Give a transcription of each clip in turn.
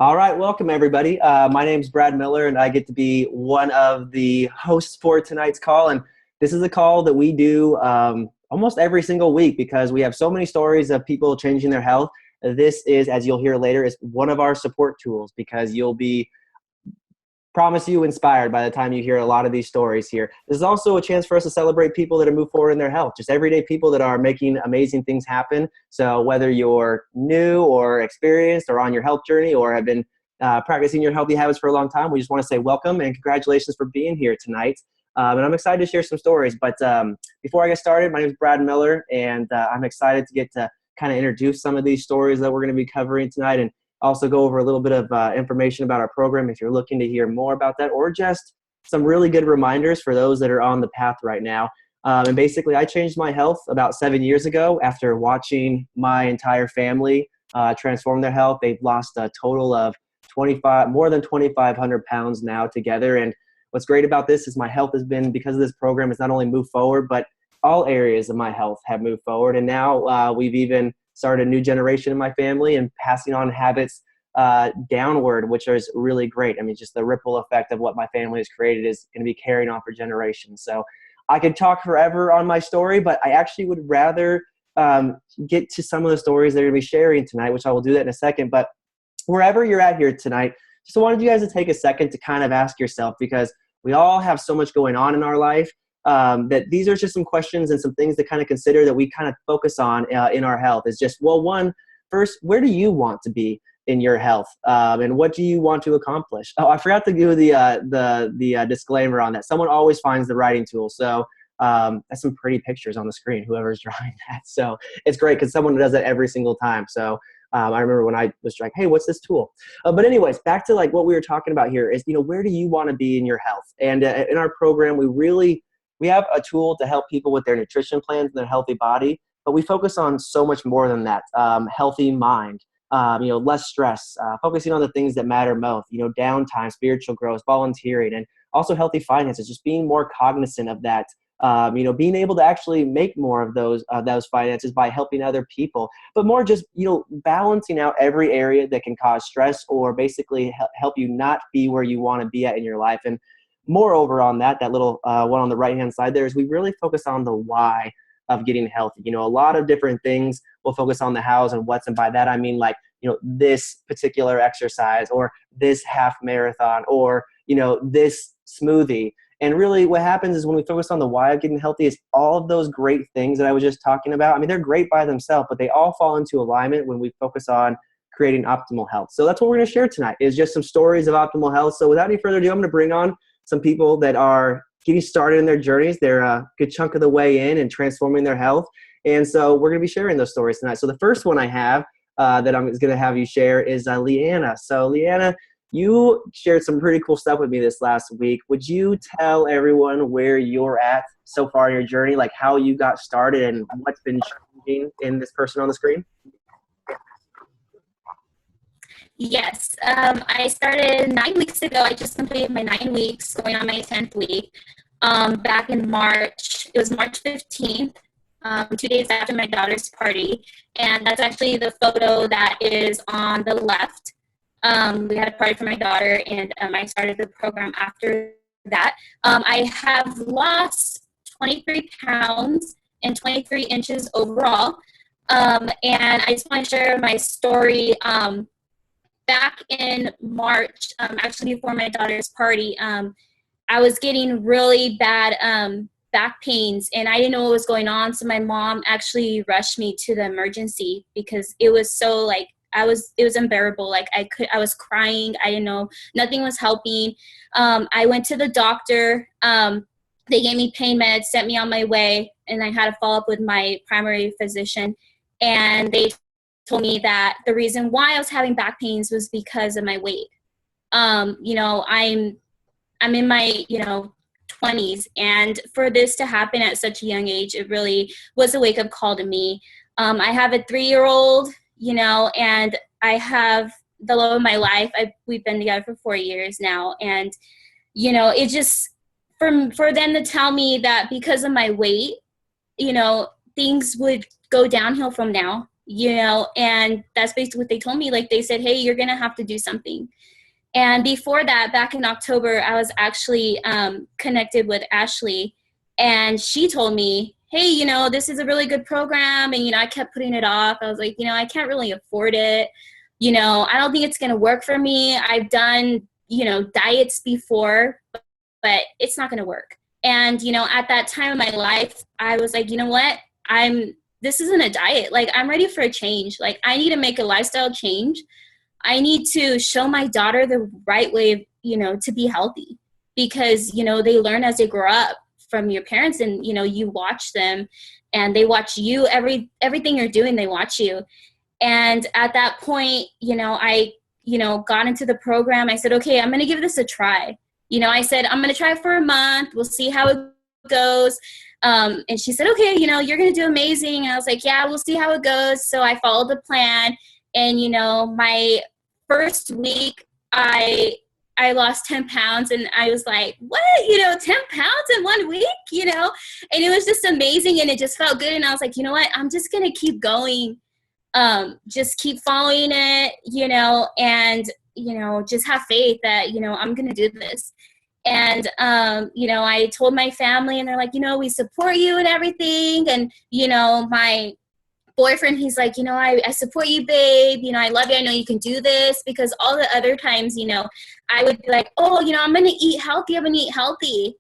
All right, welcome everybody. My name is Brad Miller, and I get to be one of the hosts for tonight's call. And this is a call that we do almost every single week because we have so many stories of people changing their health. This is, as you'll hear later, is one of our support tools because you'll be promise you inspired by the time you hear a lot of these stories here. This is also a chance for us to celebrate people that have moved forward in their health, just everyday people that are making amazing things happen. So whether you're new or experienced or on your health journey or have been practicing your healthy habits for a long time, we just want to say welcome and congratulations for being here tonight. And I'm excited to share some stories. But before I get started, my name is Brad Miller, and I'm excited to get to kind of introduce some of these stories that we're going to be covering tonight, and also go over a little bit of information about our program if you're looking to hear more about that, or just some really good reminders for those that are on the path right now. And basically, I changed my health about 7 years ago after watching my entire family transform their health. They've lost a total of more than 2,500 pounds now together. And what's great about this is my health has been, because of this program, has not only moved forward, but all areas of my health have moved forward. And now we've even started a new generation in my family and passing on habits downward, which is really great. I mean, just the ripple effect of what my family has created is going to be carrying on for generations. So I could talk forever on my story, but I actually would rather get to some of the stories that we're going to be sharing tonight, which I will do that in a second. But wherever you're at here tonight, just wanted you guys to take a second to kind of ask yourself, because we all have so much going on in our life, that these are just some questions and some things to kind of consider that we kind of focus on in our health. Is just, well, first, where do you want to be in your health, and what do you want to accomplish? Oh, I forgot to do the disclaimer on that. Someone always finds the writing tool, so that's some pretty pictures on the screen, whoever's drawing that. So it's great because someone does it every single time. So I remember when I was like, hey, what's this tool? But anyways, back to like what we were talking about here is, where do you want to be in your health? And in our program, we have a tool to help people with their nutrition plans and their healthy body, but we focus on so much more than that. Healthy mind, less stress, focusing on the things that matter most, downtime, spiritual growth, volunteering, and also healthy finances, just being more cognizant of that. Being able to actually make more of those finances by helping other people, but more just, balancing out every area that can cause stress or basically help you not be where you want to be at in your life. And moreover on that little one on the right-hand side there is we really focus on the why of getting healthy. A lot of different things will focus on the hows and what's, and by that I mean like, this particular exercise or this half marathon or, this smoothie. And really what happens is when we focus on the why of getting healthy is all of those great things that I was just talking about. I mean, they're great by themselves, but they all fall into alignment when we focus on creating optimal health. So that's what we're going to share tonight, is just some stories of optimal health. So without any further ado, I'm going to bring on some people that are getting started in their journeys. They're a good chunk of the way in and transforming their health. And so we're going to be sharing those stories tonight. So the first one I have that I'm going to have you share is Leanna. So Leanna, you shared some pretty cool stuff with me this last week. Would you tell everyone where you're at so far in your journey, like how you got started and what's been changing in this person on the screen? Yes, I started 9 weeks ago. I just completed my 9 weeks, going on my 10th week. Back in March, it was March 15th, 2 days after my daughter's party. And that's actually the photo that is on the left. We had a party for my daughter, and I started the program after that. I have lost 23 pounds and 23 inches overall. And I just want to share my story. Back in March, actually before my daughter's party, I was getting really bad back pains, and I didn't know what was going on. So my mom actually rushed me to the emergency because it was so it was unbearable. Like I was crying. I didn't know, nothing was helping. I went to the doctor. They gave me pain meds, sent me on my way, and I had to follow up with my primary physician. And they told me that the reason why I was having back pains was because of my weight. I'm in my, 20s, and for this to happen at such a young age, it really was a wake-up call to me. I have a 3-year-old, and I have the love of my life. We've been together for 4 years now, and it just for them to tell me that because of my weight, things would go downhill from now. and that's basically what they told me. Like, they said, hey, you're going to have to do something. And before that, back in October, I was actually connected with Ashley, and she told me, hey, this is a really good program. And, I kept putting it off. I was like, I can't really afford it. I don't think it's going to work for me. I've done, diets before, but it's not going to work. And, at that time of my life, I was like, you know what? This isn't a diet. Like, I'm ready for a change. Like, I need to make a lifestyle change. I need to show my daughter the right way, to be healthy, because, they learn as they grow up from your parents, and, you watch them and they watch you, everything you're doing, they watch you. And at that point, I, got into the program. I said, okay, I'm going to give this a try. I said, I'm going to try it for a month. We'll see how it goes. And she said, okay, you're going to do amazing. And I was like, yeah, we'll see how it goes. So I followed the plan. And, my first week, I lost 10 pounds, and I was like, what, 10 pounds in 1 week, and it was just amazing. And it just felt good. And I was like, you know what, I'm just going to keep going. Just keep following it, and, just have faith that, I'm going to do this. And, I told my family, and they're like, we support you and everything. And, my boyfriend, he's like, I support you, babe. I love you. I know you can do this. Because all the other times, I would be like, oh, I'm going to eat healthy. I'm going to eat healthy.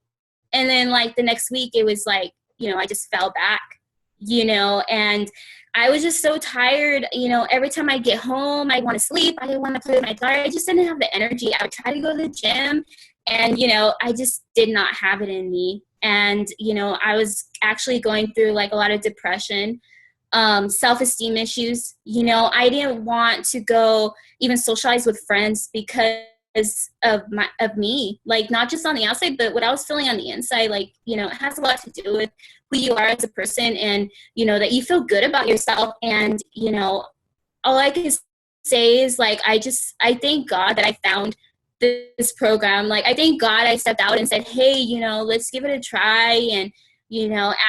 And then like the next week it was like, I just fell back, and I was just so tired. Every time I get home, I want to sleep. I didn't want to play with my daughter. I just didn't have the energy. I would try to go to the gym, and, I just did not have it in me. And, I was actually going through like a lot of depression, self-esteem issues. I didn't want to go even socialize with friends because of me, like not just on the outside, but what I was feeling on the inside. Like, it has a lot to do with who you are as a person, and, that you feel good about yourself. And, all I can say is like, I thank God that I found this program. Like, I thank God I stepped out and said, hey, let's give it a try. And,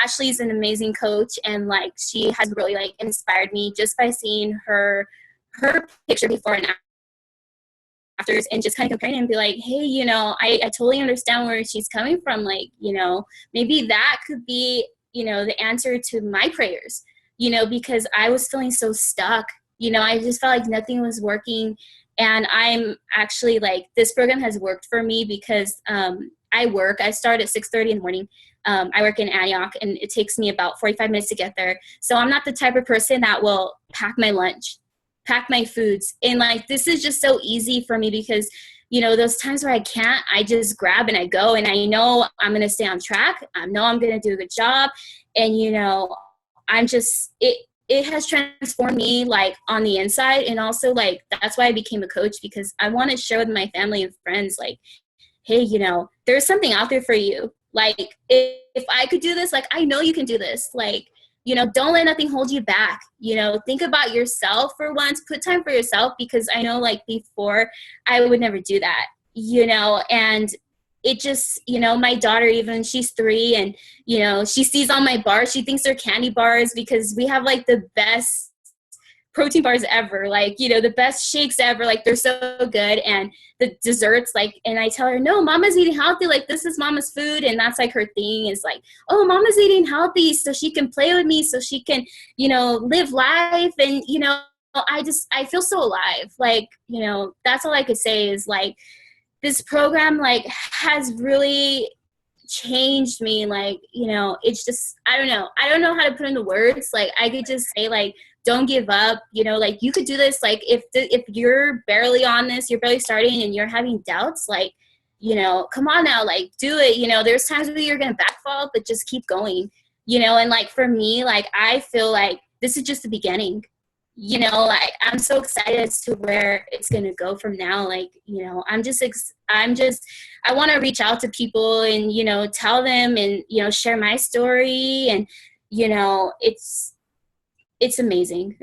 Ashley's an amazing coach, and like, she has really like inspired me just by seeing her picture before and afters, and just kind of comparing and be like, hey, I totally understand where she's coming from. Like, maybe that could be, the answer to my prayers, because I was feeling so stuck. I just felt like nothing was working. And I'm actually like, this program has worked for me because I start at 6:30 in the morning. I work in Antioch, and it takes me about 45 minutes to get there. So I'm not the type of person that will pack my lunch, pack my foods. And like, this is just so easy for me because, those times where I can't, I just grab and I go, and I know I'm going to stay on track. I know I'm going to do a good job. And, I'm just, it has transformed me like on the inside. And also like, that's why I became a coach, because I want to share with my family and friends, like, hey, there's something out there for you. Like, if I could do this, like, I know you can do this. Like, don't let nothing hold you back. Think about yourself for once, put time for yourself, because I know like before I would never do that, and it just, my daughter, even she's 3, and, she sees all my bars. She thinks they're candy bars because we have like the best protein bars ever, like, the best shakes ever. Like, they're so good. And the desserts, like, and I tell her, no, mama's eating healthy. Like, this is mama's food. And that's like her thing, is like, oh, mama's eating healthy so she can play with me, so she can, live life. And, I feel so alive. Like, that's all I could say is like, this program like has really changed me. Like, it's just, I don't know how to put into words. Like, I could just say like, don't give up, like, you could do this. Like, if you're barely on this, you're barely starting and you're having doubts, like, come on now, like, do it. There's times where you're going to backfall, but just keep going, and like, for me, like, I feel like this is just the beginning, like, I'm so excited as to where it's going to go from now. Like, I want to reach out to people and, tell them and, share my story. And, it's amazing.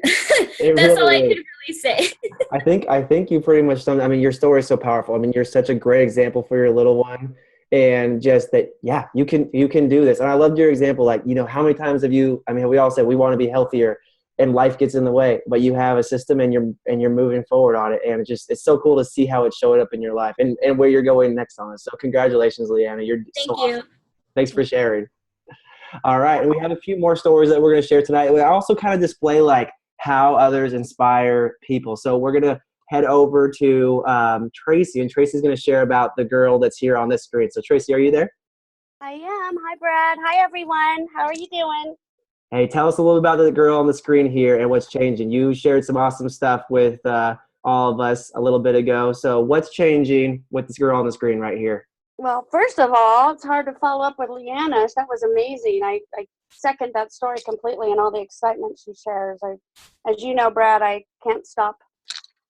That's all I can really say. I think you pretty much done. I mean, your story is so powerful. I mean, you're such a great example for your little one, and just that, yeah, you can do this. And I loved your example. Like, how many times have you, I mean, we all said we want to be healthier. and life gets in the way, but you have a system and you're moving forward on it. And it's so cool to see how it's showing up in your life and where you're going next on it. So congratulations, Leanna. You're so Thank you. awesome. Thanks for sharing. All right. And we have a few more stories that we're going to share tonight. We also kind of display like how others inspire people. So we're going to head over to Tracy, and Tracy's going to share about the girl that's here on this screen. So Tracy, are you there? I am. Hi, Brad. Hi, everyone. How are you doing? Hey, tell us a little about the girl on the screen here and what's changing. You shared some awesome stuff with all of us a little bit ago. So what's changing with this girl on the screen right here? Well, first of all, it's hard to follow up with Leanna. That was amazing. I second that story completely and all the excitement she shares. As you know, Brad, I can't stop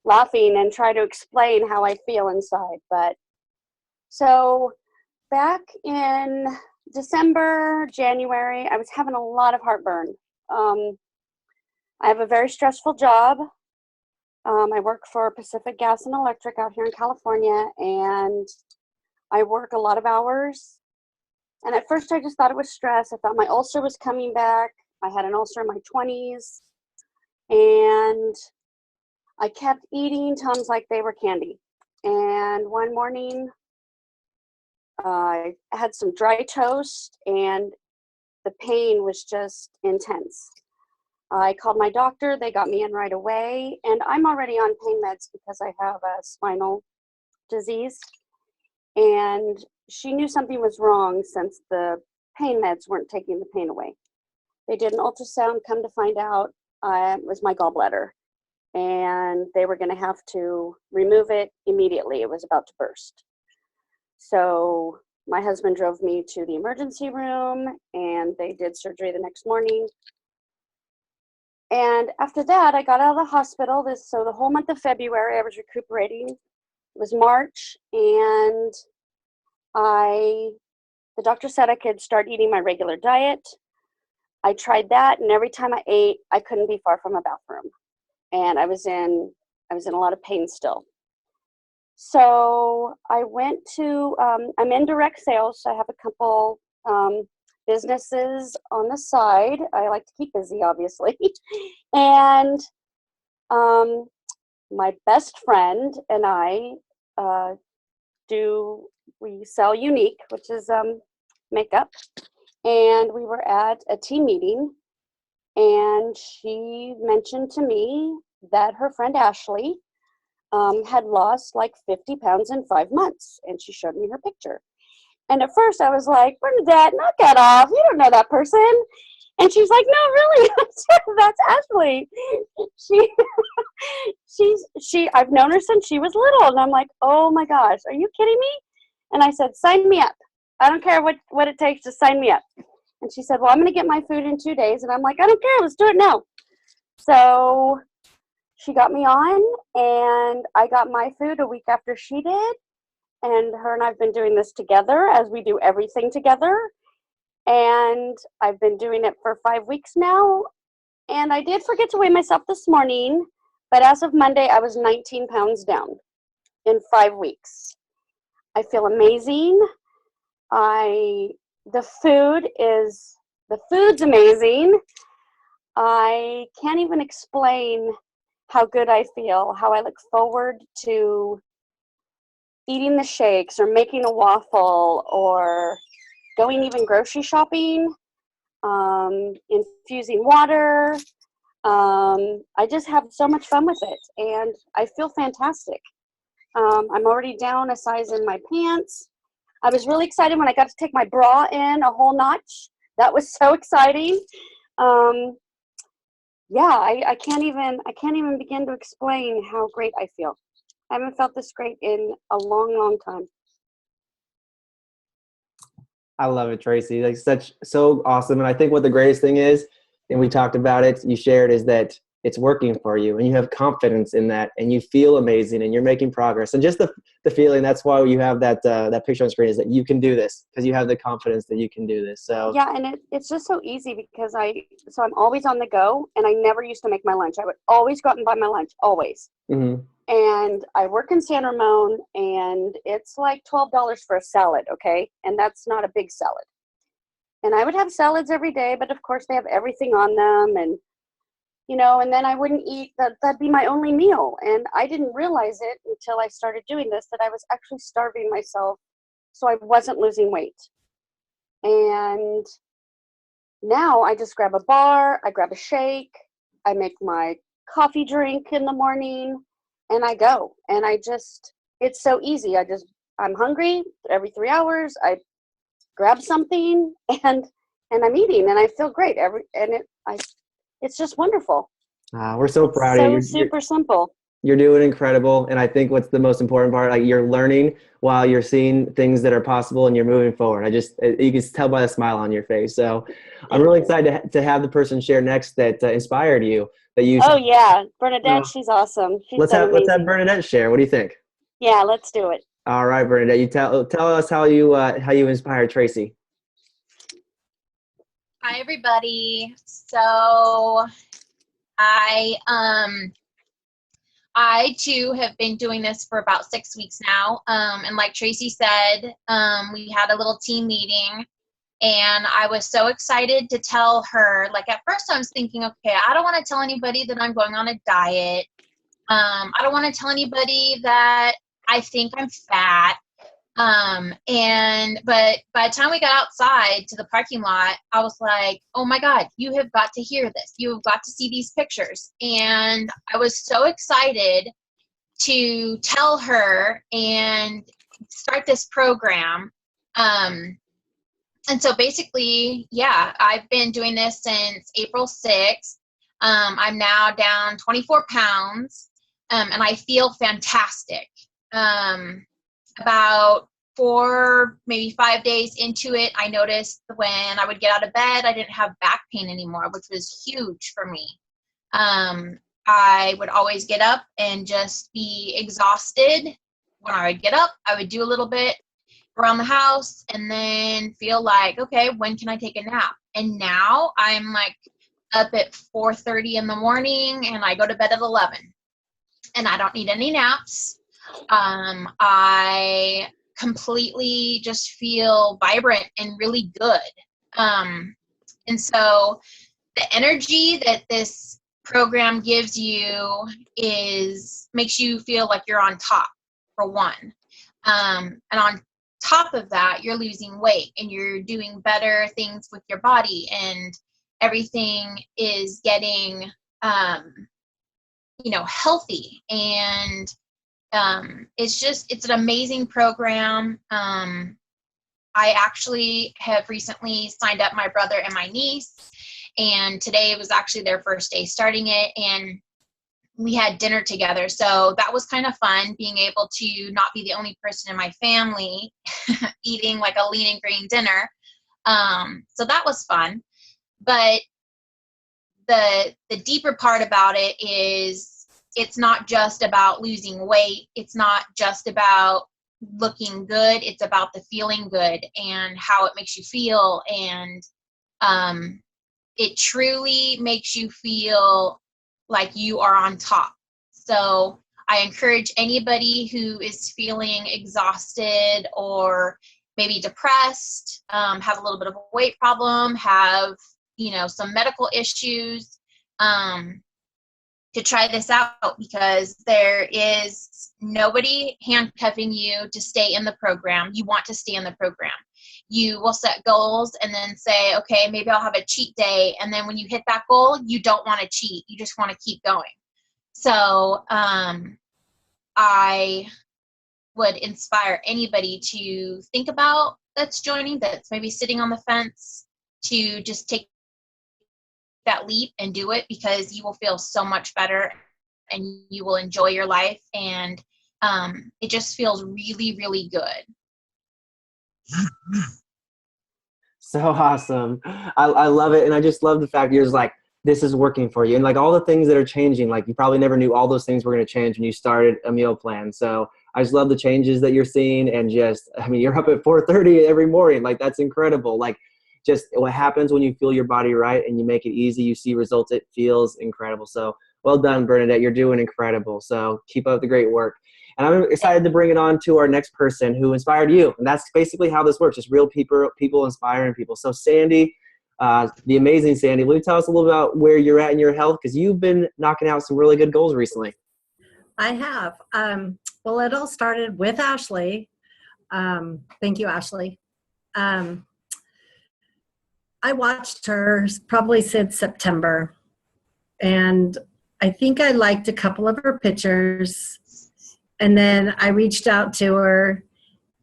laughing and try to explain how I feel inside. But so back in December, January, I was having a lot of heartburn. I have a very stressful job. I work for Pacific Gas and Electric out here in California, and I work a lot of hours. And at first I just thought it was stress. I thought my ulcer was coming back. I had an ulcer in my 20s, and I kept eating Tums like they were candy. And one morning I had some dry toast, and the pain was just intense. I called my doctor. They got me in right away. And I'm already on pain meds because I have a spinal disease. And she knew something was wrong since the pain meds weren't taking the pain away. They did an ultrasound, come to find out it was my gallbladder. And they were going to have to remove it immediately. It was about to burst. So my husband drove me to the emergency room, and they did surgery the next morning. And after that, I got out of the hospital. So the whole month of February, I was recuperating. It was March, and the doctor said I could start eating my regular diet. I tried that, and every time I ate, I couldn't be far from a bathroom. And I was in a lot of pain still. So I went to, I'm in direct sales, so I have a couple businesses on the side. I like to keep busy, obviously. And my best friend and I we sell Younique, which is makeup. And we were at a team meeting, and she mentioned to me that her friend Ashley had lost like 50 pounds in 5 months, and she showed me her picture. And at first I was like, Bernadette, knock that off. You don't know that person. And she's like, no, really, that's Ashley. I've known her since she was little. And I'm like, oh my gosh, are you kidding me? And I said, sign me up. I don't care what it takes to sign me up. And she said, well, I'm going to get my food in 2 days. And I'm like, I don't care. Let's do it now. So she got me on, and I got my food a week after she did. And her and I've been doing this together, as we do everything together. And I've been doing it for 5 weeks now. And I did forget to weigh myself this morning, but as of Monday, I was 19 pounds down in 5 weeks. I feel amazing. The food's amazing. I can't even explain how good I feel, how I look forward to eating the shakes or making a waffle or going even grocery shopping, infusing water. I just have so much fun with it, and I feel fantastic. I'm already down a size in my pants. I was really excited when I got to take my bra in a whole notch. That was so exciting. I can't even begin to explain how great I feel. I haven't felt this great in a long, long time. I love it, Tracy. Like so awesome. And I think what the greatest thing is, and we talked about it, you shared, is that it's working for you and you have confidence in that and you feel amazing and you're making progress. And just the feeling, that's why you have that picture on screen, is that you can do this because you have the confidence that you can do this. So yeah, and it's just so easy because I'm always on the go, and I never used to make my lunch. I would always go out and buy my lunch, always. Mm-hmm. And I work in San Ramon, and it's like $12 for a salad, okay? And that's not a big salad. And I would have salads every day, but of course they have everything on them. And and then I wouldn't eat that'd be my only meal. And I didn't realize it until I started doing this, that I was actually starving myself so I wasn't losing weight. And now I just grab a bar, I grab a shake, I make my coffee drink in the morning, and I go. And it's so easy. I'm hungry every 3 hours. I grab something and I'm eating, and I feel great. It's just wonderful. We're so proud of you. So super simple. You're doing incredible. And I think what's the most important part, like you're learning while you're seeing things that are possible and you're moving forward. You can tell by the smile on your face. So I'm really excited to have the person share next that inspired you. Oh yeah. Bernadette, she's awesome. Let's have Bernadette share. What do you think? Yeah, let's do it. All right, Bernadette, you tell us how you inspired Tracy. Hi, everybody. So I too have been doing this for about 6 weeks now. And like Tracy said, we had a little team meeting, and I was so excited to tell her. Like at first I was thinking, okay, I don't want to tell anybody that I'm going on a diet. I don't want to tell anybody that I think I'm fat. But by the time we got outside to the parking lot, I was like, oh my God, you have got to hear this. You have got to see these pictures. And I was so excited to tell her and start this program. And so basically, yeah, I've been doing this since April 6th. I'm now down 24 pounds, and I feel fantastic. About 4, maybe 5 days into it, I noticed when I would get out of bed, I didn't have back pain anymore, which was huge for me. I would always get up and just be exhausted. When I would get up, I would do a little bit around the house and then feel like, okay, when can I take a nap? And now I'm like up at 4:30 in the morning and I go to bed at 11 and I don't need any naps. I completely just feel vibrant and really good. And so the energy that this program gives you makes you feel like you're on top, for one. And on top of that, you're losing weight and you're doing better things with your body, and everything is getting, healthy. And it's an amazing program. I actually have recently signed up my brother and my niece, and today was actually their first day starting it, and we had dinner together. So that was kind of fun, being able to not be the only person in my family eating like a lean and green dinner. So that was fun. But the deeper part about it is it's not just about losing weight. It's not just about looking good. It's about the feeling good and how it makes you feel. And it truly makes you feel like you are on top. So I encourage anybody who is feeling exhausted or maybe depressed, have a little bit of a weight problem, have, some medical issues, to try this out, because there is nobody handcuffing you to stay in the program. You want to stay in the program. You will set goals and then say, okay, maybe I'll have a cheat day. And then when you hit that goal, you don't want to cheat. You just want to keep going. So I would inspire anybody to think about that's joining, that's maybe sitting on the fence, to just take that leap and do it, because you will feel so much better and you will enjoy your life. And it just feels really, really good. So awesome. I love it. And I just love the fact you're just like, this is working for you. And like all the things that are changing, like you probably never knew all those things were going to change when you started a meal plan. So I just love the changes that you're seeing. And you're up at 4:30 every morning. Like that's incredible. Like just what happens when you feel your body right and you make it easy, you see results, it feels incredible. So well done, Bernadette. You're doing incredible. So keep up the great work. And I'm excited to bring it on to our next person who inspired you. And that's basically how this works. Just real people inspiring people. So Sandy, the amazing Sandy. Will you tell us a little about where you're at in your health? Because you've been knocking out some really good goals recently. I have. Well, it all started with Ashley. Thank you, Ashley. I watched her probably since September, and I think I liked a couple of her pictures, and then I reached out to her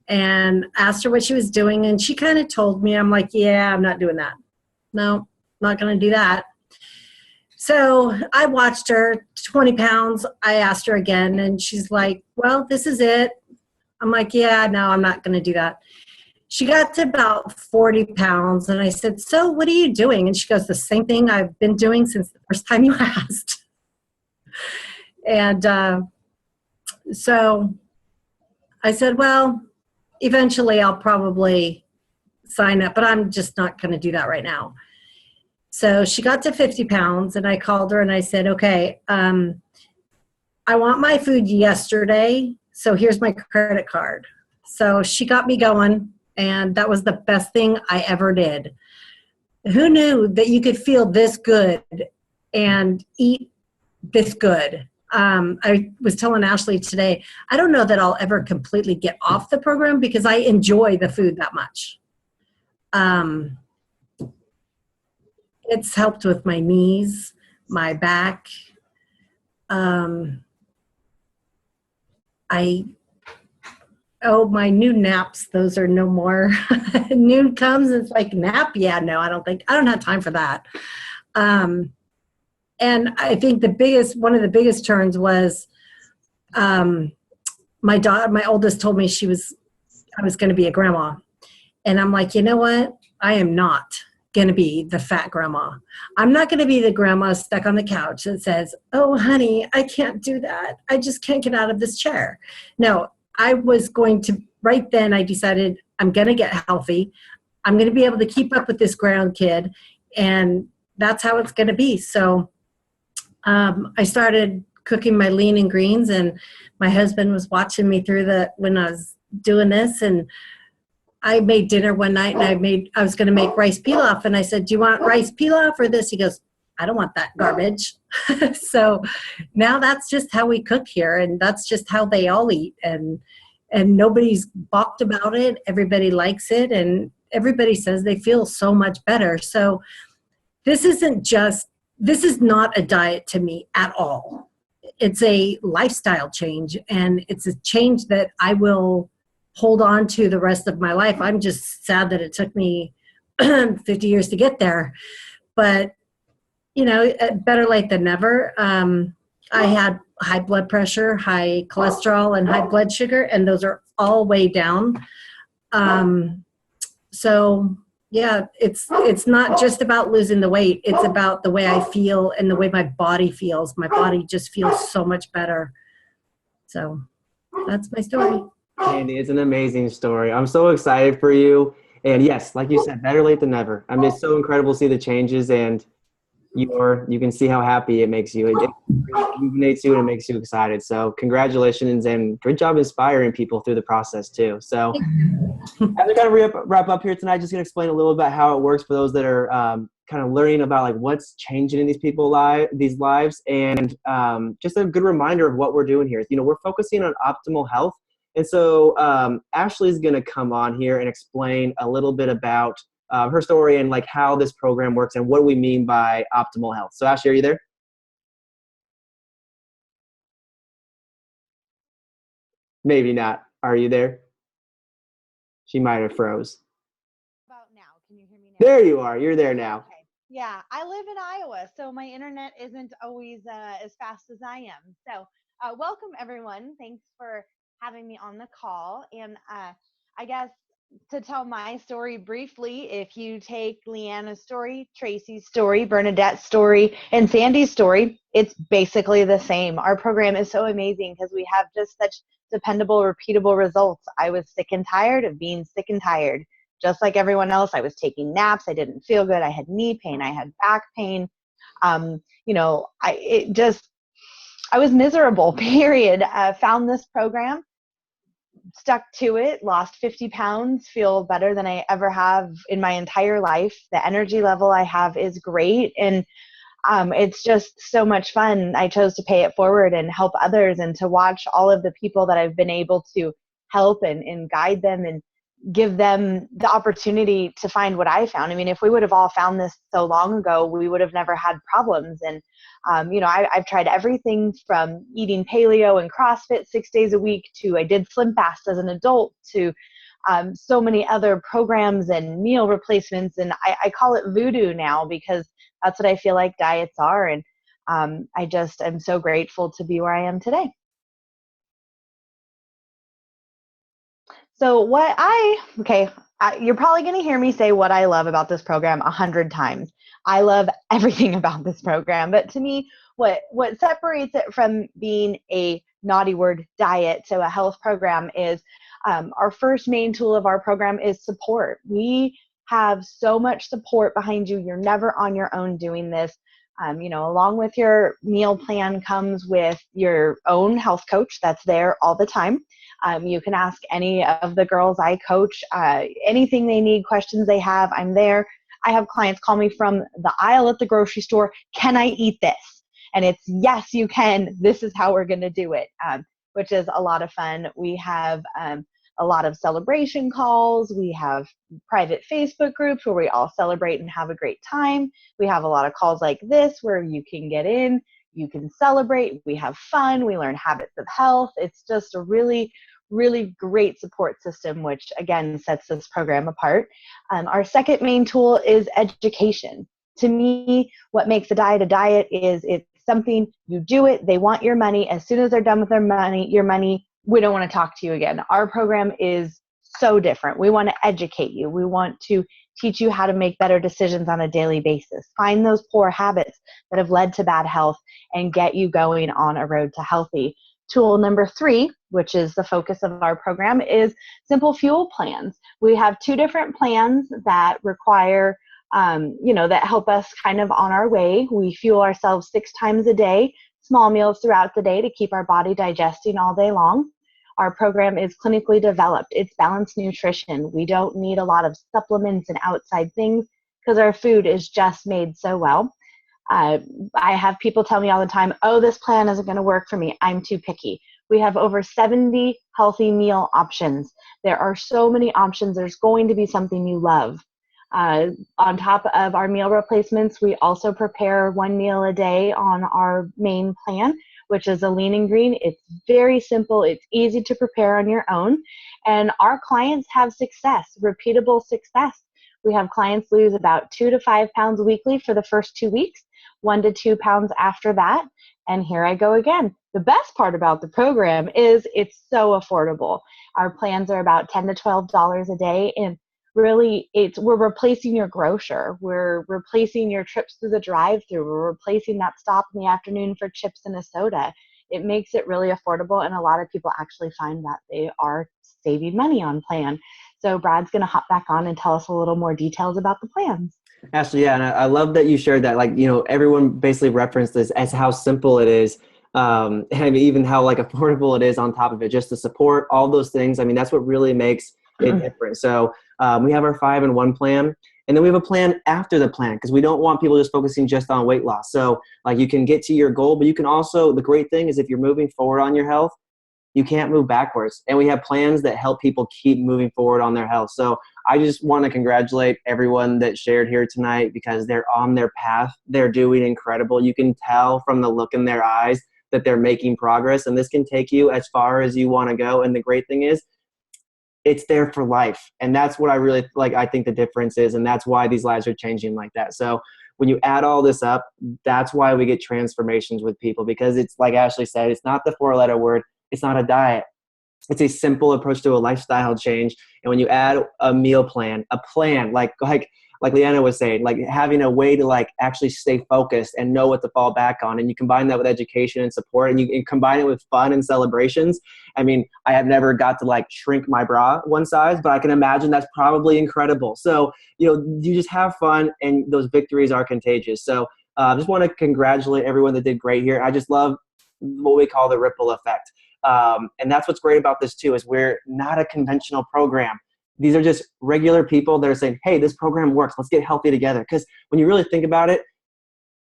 and asked her what she was doing, and she kind of told me. I'm like, yeah, I'm not doing that. No, not going to do that. So I watched her, 20 pounds. I asked her again, and she's like, well, this is it. I'm like, yeah, no, I'm not going to do that. She got to about 40 pounds, and I said, so what are you doing? And she goes, the same thing I've been doing since the first time you asked. And so I said, well, eventually I'll probably sign up, but I'm just not going to do that right now. So she got to 50 pounds, and I called her and I said, okay, I want my food yesterday, so here's my credit card. So she got me going, and that was the best thing I ever did. Who knew that you could feel this good and eat this good? I was telling Ashley today, I don't know that I'll ever completely get off the program because I enjoy the food that much. It's helped with my knees, my back. My new naps, those are no more. Noon comes, it's like nap. Yeah, no, I don't have time for that. And I think one of the biggest turns was, my oldest told me I was going to be a grandma. And I'm like, you know what? I am not going to be the fat grandma. I'm not going to be the grandma stuck on the couch that says, oh, honey, I can't do that. I just can't get out of this chair. No, I was going to, right then I decided I'm going to get healthy. I'm going to be able to keep up with this grandkid, and that's how it's going to be. So I started cooking my lean and greens, and my husband was watching me when I was doing this, and I made dinner one night, and I was going to make rice pilaf, and I said, do you want rice pilaf or this? He goes, I don't want that garbage. So now that's just how we cook here, and that's just how they all eat, and nobody's balked about it. Everybody likes it, and everybody says they feel so much better. So this is not a diet to me at all. It's a lifestyle change, and it's a change that I will hold on to the rest of my life. I'm just sad that it took me 50 years to get there, but better late than never. I had high blood pressure, high cholesterol, and high blood sugar, and those are all way down. So yeah, it's not just about losing the weight. It's about the way I feel and the way my body feels. My body just feels so much better. So that's my story. Andy, it's an amazing story. I'm so excited for you. And yes, like you said, better late than never. I mean, it's so incredible to see the changes, and you can see how happy it makes you. It illuminates you and it makes you excited. So congratulations, and good job inspiring people through the process too. So as we're going to wrap up here tonight, just going to explain a little about how it works for those that are kind of learning about like what's changing in these lives, and just a good reminder of what we're doing here. We're focusing on optimal health. And so Ashley's going to come on here and explain a little bit about her story and like how this program works and what we mean by optimal health. So Ashley, are you there? Maybe not. Are you there? She might have froze. About now. Can you hear me now? There you are. You're there now. Okay. Yeah, I live in Iowa, so my internet isn't always as fast as I am. So welcome, everyone. Thanks for having me on the call. And I guess to tell my story briefly, if you take Leanna's story, Tracy's story, Bernadette's story, and Sandy's story, it's basically the same. Our program is so amazing because we have just such dependable, repeatable results. I was sick and tired of being sick and tired. Just like everyone else, I was taking naps. I didn't feel good. I had knee pain. I had back pain. I was miserable, period. Found this program. stuck to it, lost 50 pounds, feel better than I ever have in my entire life. The energy level I have is great. And it's just so much fun. I chose to pay it forward and help others, and to watch all of the people that I've been able to help and guide them and give them the opportunity to find what I found. I mean, if we would have all found this so long ago, we would have never had problems. And, I've tried everything from eating paleo and CrossFit 6 days a week to I did Slim Fast as an adult to so many other programs and meal replacements. And I call it voodoo now because that's what I feel like diets are. And I'm so grateful to be where I am today. So you're probably going to hear me say what I love about this program 100 times. I love everything about this program, but to me, what separates it from being a naughty word diet, so a health program, is our first main tool of our program is support. We have so much support behind you. You're never on your own doing this. Along with your meal plan comes with your own health coach that's there all the time. You can ask any of the girls I coach, anything they need, questions they have, I'm there. I have clients call me from the aisle at the grocery store, can I eat this? And it's, yes, you can. This is how we're going to do it, which is a lot of fun. We have a lot of celebration calls. We have private Facebook groups where we all celebrate and have a great time. We have a lot of calls like this where you can get in, you can celebrate, we have fun, we learn habits of health. It's just a really great support system, which again sets this program apart. Our second main tool is education. To me, what makes a diet is it's something you do it, they want your money. As soon as they're done with your money, we don't want to talk to you again. Our program is so different. We want to educate you. We want to teach you how to make better decisions on a daily basis. Find those poor habits that have led to bad health and get you going on a road to healthy. Tool number 3, which is the focus of our program, is simple fuel plans. We have 2 different plans that require, that help us kind of on our way. We fuel ourselves 6 times a day, small meals throughout the day to keep our body digesting all day long. Our program is clinically developed. It's balanced nutrition. We don't need a lot of supplements and outside things because our food is just made so well. I have people tell me all the time, oh, this plan isn't going to work for me. I'm too picky. We have over 70 healthy meal options. There are so many options. There's going to be something you love. On top of our meal replacements, we also prepare 1 meal a day on our main plan, which is a lean and green. It's very simple. It's easy to prepare on your own. And our clients have success, repeatable success. We have clients lose about 2 to 5 pounds weekly for the first 2 weeks, 1 to 2 pounds after that. And here I go again. The best part about the program is it's so affordable. Our plans are about $10 to $12 a day. And really, we're replacing your grocer. We're replacing your trips to the drive-thru. We're replacing that stop in the afternoon for chips and a soda. It makes it really affordable, and a lot of people actually find that they are saving money on plan. So Brad's going to hop back on and tell us a little more details about the plans. Ashley, yeah, and I love that you shared that. Everyone basically referenced this as how simple it is, and even how affordable it is on top of it. Just the support, all those things. I mean, that's what really makes it different. So we have our 5-in-1 plan, and then we have a plan after the plan because we don't want people just focusing just on weight loss. So you can get to your goal, but you can also, the great thing is if you're moving forward on your health, you can't move backwards. And we have plans that help people keep moving forward on their health. So I just want to congratulate everyone that shared here tonight because they're on their path. They're doing incredible. You can tell from the look in their eyes that they're making progress, and this can take you as far as you want to go. And the great thing is it's there for life. And that's what I really I think the difference is. And that's why these lives are changing like that. So when you add all this up, that's why we get transformations with people, because it's like Ashley said, it's not the 4-letter word. It's not a diet. It's a simple approach to a lifestyle change. And when you add a meal plan, a plan, like Leanna was saying, having a way to actually stay focused and know what to fall back on. And you combine that with education and support, and you combine it with fun and celebrations. I mean, I have never got to shrink my bra one size, but I can imagine that's probably incredible. So, you just have fun, and those victories are contagious. So I just want to congratulate everyone that did great here. I just love what we call the ripple effect. And that's what's great about this too, is we're not a conventional program. These are just regular people that are saying, hey, this program works. Let's get healthy together. Because when you really think about it,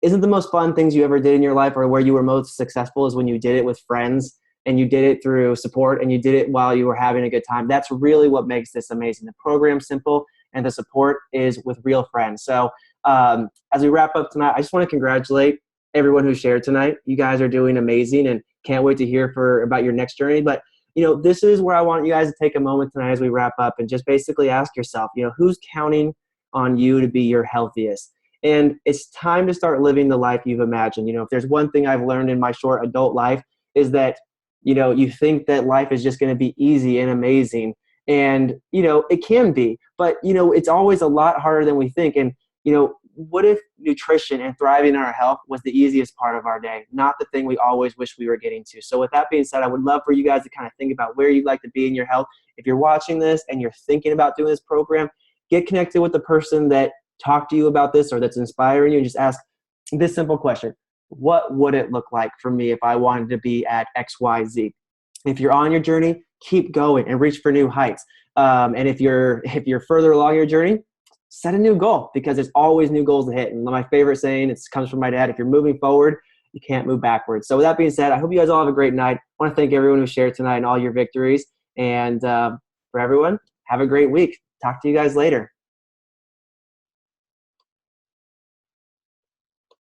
isn't the most fun things you ever did in your life, or where you were most successful, is when you did it with friends and you did it through support and you did it while you were having a good time. That's really what makes this amazing. The program's simple and the support is with real friends. So as we wrap up tonight, I just want to congratulate everyone who shared tonight. You guys are doing amazing and can't wait to hear about your next journey. But this is where I want you guys to take a moment tonight as we wrap up and just basically ask yourself, who's counting on you to be your healthiest? And it's time to start living the life you've imagined. If there's one thing I've learned in my short adult life, is that, you think that life is just going to be easy and amazing. And, it can be, but, it's always a lot harder than we think. And, what if nutrition and thriving in our health was the easiest part of our day, not the thing we always wish we were getting to? So with that being said, I would love for you guys to kind of think about where you'd like to be in your health. If you're watching this and you're thinking about doing this program, get connected with the person that talked to you about this or that's inspiring you, and just ask this simple question: what would it look like for me if I wanted to be at XYZ? If you're on your journey, keep going and reach for new heights. And if you're further along your journey, set a new goal, because there's always new goals to hit. And my favorite saying, it comes from my dad: if you're moving forward, you can't move backwards. So with that being said, I hope you guys all have a great night. I want to thank everyone who shared tonight and all your victories. And for everyone, have a great week. Talk to you guys later.